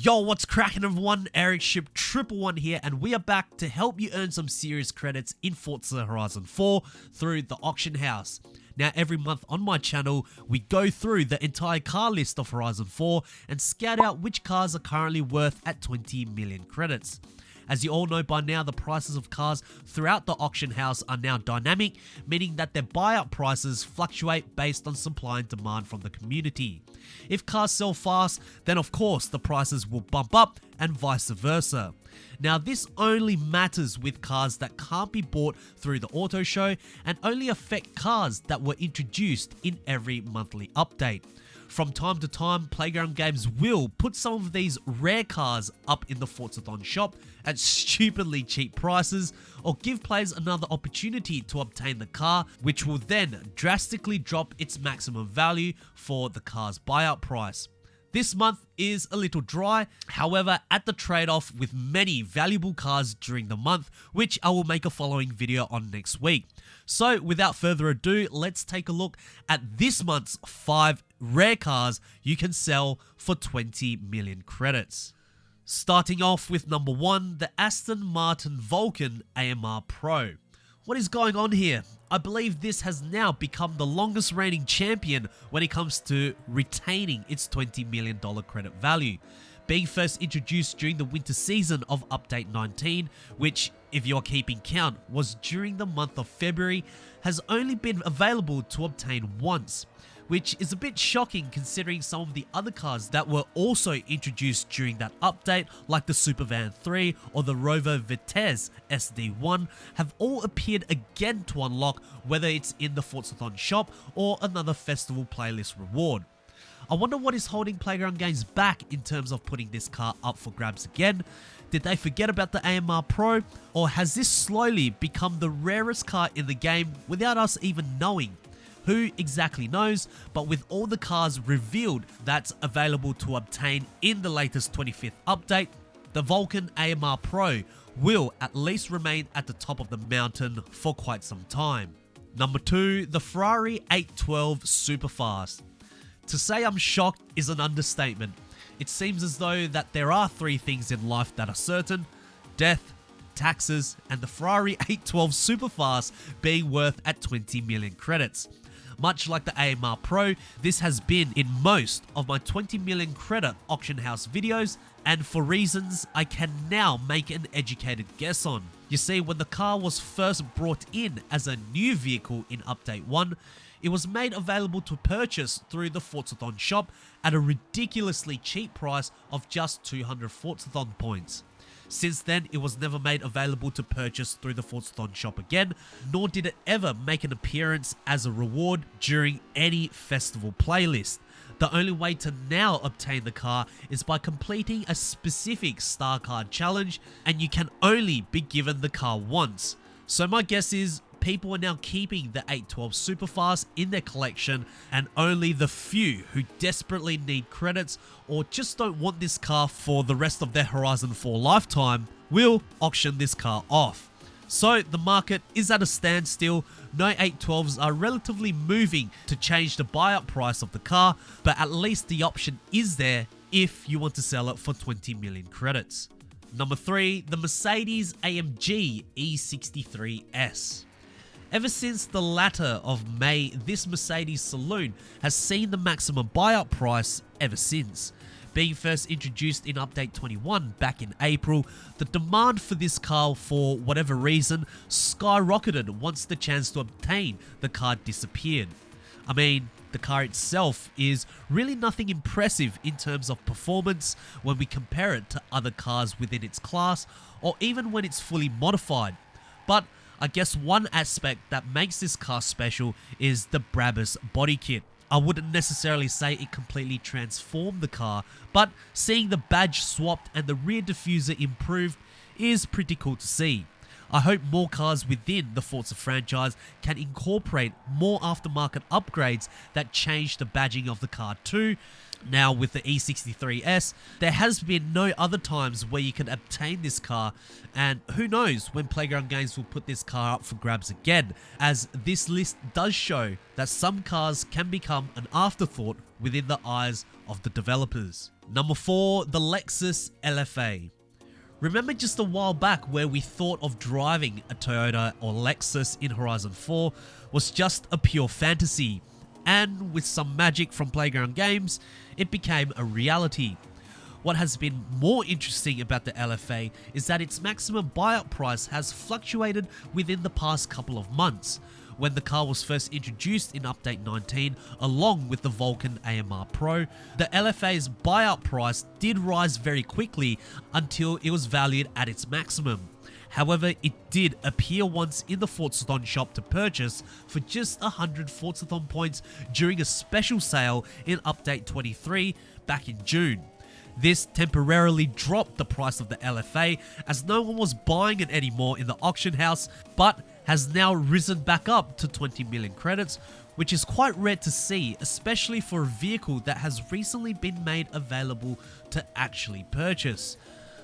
Yo, what's cracking everyone? Ericship 111 here, and we are back to help you earn some serious credits in Forza Horizon 4 through the auction house. Now, every month on my channel, we go through the entire car list of Horizon 4 and scout out which cars are currently worth at 20 million credits. As you all know by now, the prices of cars throughout the auction house are now dynamic, meaning that their buyout prices fluctuate based on supply and demand from the community. If cars sell fast, then of course the prices will bump up and vice versa. Now, this only matters with cars that can't be bought through the auto show and only affect cars that were introduced in every monthly update. From time to time, Playground Games will put some of these rare cars up in the Forzathon shop at stupidly cheap prices, or give players another opportunity to obtain the car, which will then drastically drop its maximum value for the car's buyout price. This month is a little dry, however, at the trade-off with many valuable cars during the month, which I will make a following video on next week. So without further ado, let's take a look at this month's 5 rare cars you can sell for 20 million credits. Starting off with number 1, the Aston Martin Vulcan AMR Pro. What is going on here? I believe this has now become the longest reigning champion when it comes to retaining its $20 million credit value. Being first introduced during the winter season of Update 19, which, if you're keeping count, was during the month of February, has only been available to obtain once, which is a bit shocking considering some of the other cars that were also introduced during that update, like the Supervan 3 or the Rover Vitesse SD1, have all appeared again to unlock, whether it's in the Forzathon shop or another festival playlist reward. I wonder what is holding Playground Games back in terms of putting this car up for grabs again. Did they forget about the AMR Pro, or has this slowly become the rarest car in the game without us even knowing? Who exactly knows, but with all the cars revealed that's available to obtain in the latest 25th update, the Vulcan AMR Pro will at least remain at the top of the mountain for quite some time. Number 2, the Ferrari 812 Superfast. To say I'm shocked is an understatement. It seems as though that there are 3 things in life that are certain: death, taxes, and the Ferrari 812 Superfast being worth at 20 million credits. Much like the AMR Pro, this has been in most of my 20 million credit auction house videos, and for reasons I can now make an educated guess on. You see, when the car was first brought in as a new vehicle in Update 1, it was made available to purchase through the Forzathon shop at a ridiculously cheap price of just 200 Forzathon points. Since then, it was never made available to purchase through the Forzathon shop again, nor did it ever make an appearance as a reward during any festival playlist. The only way to now obtain the car is by completing a specific star card challenge, and you can only be given the car once. So my guess is people are now keeping the 812 Superfast in their collection, and only the few who desperately need credits or just don't want this car for the rest of their Horizon 4 lifetime will auction this car off. So the market is at a standstill. No 812s are relatively moving to change the buyout price of the car, but at least the option is there if you want to sell it for 20 million credits. Number 3, the Mercedes AMG E63S. Ever since the latter of May, this Mercedes saloon has seen the maximum buyout price ever since. Being first introduced in Update 21 back in April, the demand for this car for whatever reason skyrocketed once the chance to obtain the car disappeared. I mean, the car itself is really nothing impressive in terms of performance when we compare it to other cars within its class, or even when it's fully modified. But I guess one aspect that makes this car special is the Brabus body kit. I wouldn't necessarily say it completely transformed the car, but seeing the badge swapped and the rear diffuser improved is pretty cool to see. I hope more cars within the Forza franchise can incorporate more aftermarket upgrades that change the badging of the car too. Now with the E63S, there has been no other times where you can obtain this car, and who knows when Playground Games will put this car up for grabs again, as this list does show that some cars can become an afterthought within the eyes of the developers. Number 4, the Lexus LFA. Remember just a while back where we thought of driving a Toyota or Lexus in Horizon 4 was just a pure fantasy, and with some magic from Playground Games, it became a reality. What has been more interesting about the LFA is that its maximum buyout price has fluctuated within the past couple of months. When the car was first introduced in Update 19 along with the Vulcan AMR Pro, the LFA's buyout price did rise very quickly until it was valued at its maximum. However, it did appear once in the Forzathon shop to purchase for just 100 Forzathon points during a special sale in Update 23 back in June. This temporarily dropped the price of the LFA as no one was buying it anymore in the auction house, but has now risen back up to 20 million credits, which is quite rare to see, especially for a vehicle that has recently been made available to actually purchase.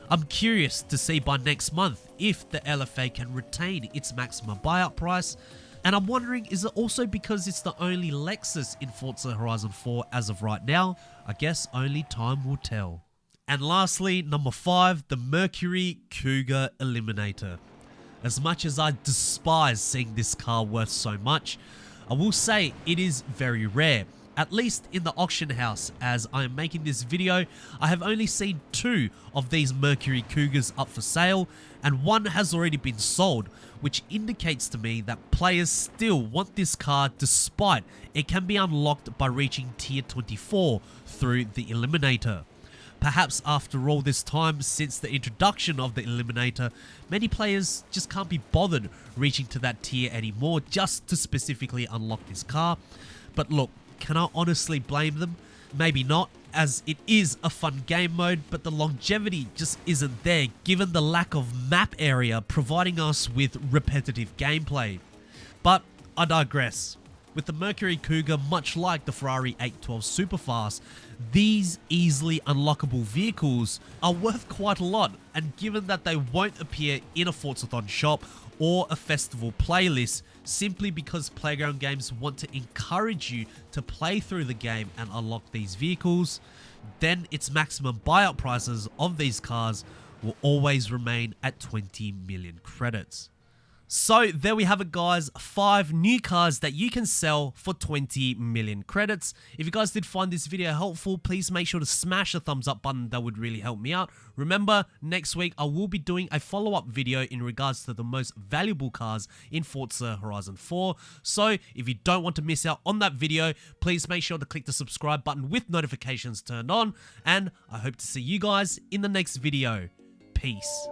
I'm curious to see by next month if the LFA can retain its maximum buyout price, and I'm wondering, is it also because it's the only Lexus in Forza Horizon 4 as of right now? I guess only time will tell. And lastly, number 5, the Mercury Cougar Eliminator. As much as I despise seeing this car worth so much, I will say it is very rare. At least in the auction house, as I am making this video, I have only seen 2 of these Mercury Cougars up for sale, and one has already been sold, which indicates to me that players still want this car despite it can be unlocked by reaching tier 24 through the Eliminator. Perhaps after all this time since the introduction of the Eliminator, many players just can't be bothered reaching to that tier anymore just to specifically unlock this car. But look, can I honestly blame them? Maybe not, as it is a fun game mode, but the longevity just isn't there given the lack of map area providing us with repetitive gameplay. But I digress. With the Mercury Cougar, much like the Ferrari 812 Superfast, these easily unlockable vehicles are worth quite a lot, and given that they won't appear in a Forzathon shop or a festival playlist simply because Playground Games want to encourage you to play through the game and unlock these vehicles, then its maximum buyout prices of these cars will always remain at 20 million credits. So there we have it, guys, 5 new cars that you can sell for 20 million credits. If you guys did find this video helpful, please make sure to smash the thumbs up button. That would really help me out. Remember, next week I will be doing a follow-up video in regards to the most valuable cars in Forza Horizon 4. So if you don't want to miss out on that video, please make sure to click the subscribe button with notifications turned on. And I hope to see you guys in the next video. Peace.